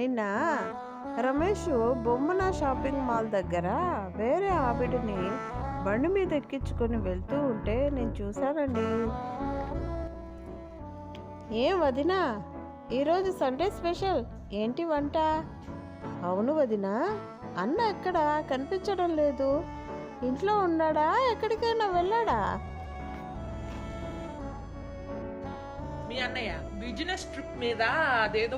నిన్న Ramesh Bommana shopping mall దగ్గర వేరే ఆవిడని బండి మీద ఎక్కించుకొని వెళ్తూ ఉంటే నేను చూశానండి. ఏం వదినా, ఈరోజు సండే స్పెషల్ ఏంటి వంట? అవును వదినా, అన్న ఎక్కడ కనిపించడం లేదు. ఇంట్లో ఉన్నాడా, ఎక్కడికైనా వెళ్ళాడా? మీ అన్నయ్య బిజినెస్ ట్రిప్ మీద అదేదో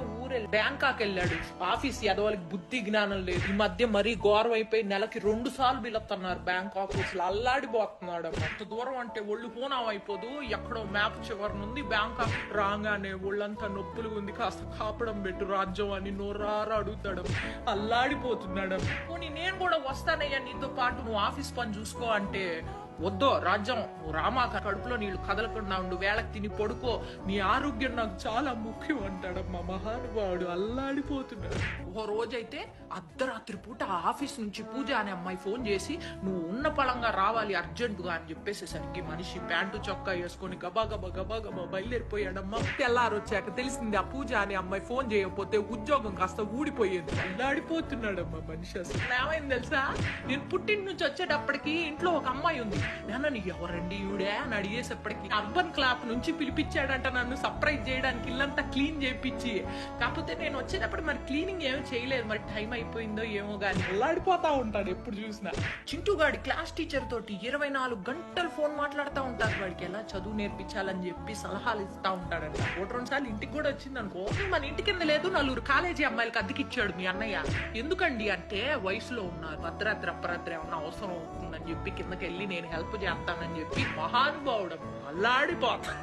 బ్యాంకాక్ వెళ్ళాడు. ఆఫీస్ ఎదవాళ్ళకి బుద్ధి జ్ఞానం లేదు. ఈ మధ్య మరీ ఘోరం అయిపోయి నెలకి 2 సార్లు పిలుస్తున్నారు బ్యాంకాక్. అసలు అల్లాడిపోతున్నాడు. అంత దూరం అంటే ఒళ్ళు పూనం అయిపోదు. ఎక్కడో మ్యాప్ చివరి నుండి బ్యాంకాక్ రాగానే ఒళ్ళంతా నొప్పులు ఉంది, కాస్త కాపడం పెట్టు రాజ్యం అని నోరారా అడుగుతాడు. అల్లాడిపోతున్నాడు. పోనీ నేను కూడా వస్తానయ్యా నీతో పాటు, నువ్వు ఆఫీస్ పని చూసుకో అంటే, వద్దో రాజ్యం, రామా కడుపులో నీళ్లు కదలకుండా ఉండు, వేళకు తిని పడుకో, నీ ఆరోగ్యం నాకు చాలా ముఖ్యం అంటాడమ్మా మహానుభావుడు. అల్లాడిపోతున్నాడు. ఓ రోజైతే అర్ధరాత్రి పూట ఆఫీస్ నుంచి పూజ అనే అమ్మాయి ఫోన్ చేసి, నువ్వు ఉన్న పళంగా రావాలి అర్జెంటుగా అని చెప్పేసేసరికి మనిషి ప్యాంటు చొక్కా వేసుకొని గబా గబా గబా గబా బయలుదేరిపోయాడమ్మా. తెల్లారొచ్చాక తెలిసింది ఆ పూజ అనే అమ్మాయి ఫోన్ చేయకపోతే ఉద్యోగం కాస్త ఊడిపోయేది. అల్లాడిపోతున్నాడమ్మా మనిషి. అసలు ఏమైంది తెలుసా, నేను పుట్టింటి నుంచి వచ్చేటప్పటికి ఇంట్లో ఒక అమ్మాయి ఉంది. నన్ను ఎవరండి ఈవిడే అని అడిగేసేప్పటికి అర్బన్ క్లాప్ నుంచి పిలిపించాడంట నన్ను సర్ప్రైజ్ చేయడానికి, ఇల్లంతా క్లీన్ చేయించి. కాకపోతే నేను వచ్చేటప్పుడు మరి క్లీనింగ్ ఏమీ చేయలేదు, మరి టైం అయిపోయిందో ఏమో గానీ అల్లాడిపోతా ఉంటాడు ఎప్పుడు చూసినా. చింటూగాడి క్లాస్ టీచర్ తోటి 24 గంటలు ఫోన్ మాట్లాడుతూ ఉంటారు. వాడికి ఎలా చదువు నేర్పించాలని చెప్పి సలహాలు ఇస్తా ఉంటాడంట. 1-2 సార్లు ఇంటికి కూడా వచ్చింది అనుకో, మన ఇంటి కింద లేదు 4 కాలేజీ అమ్మాయిలకు అద్దెకిచ్చాడు మీ అన్నయ్య. ఎందుకండి అంటే వయసులో ఉన్నారు, భద్రాద్రి అపరాత్రి ఏమన్నా అవసరం అవుతుందని చెప్పి కిందకి వెళ్ళి నేను హెల్ప్ చేస్తానని చెప్పి మహానుభావుడు. అల్లాడిపోతా.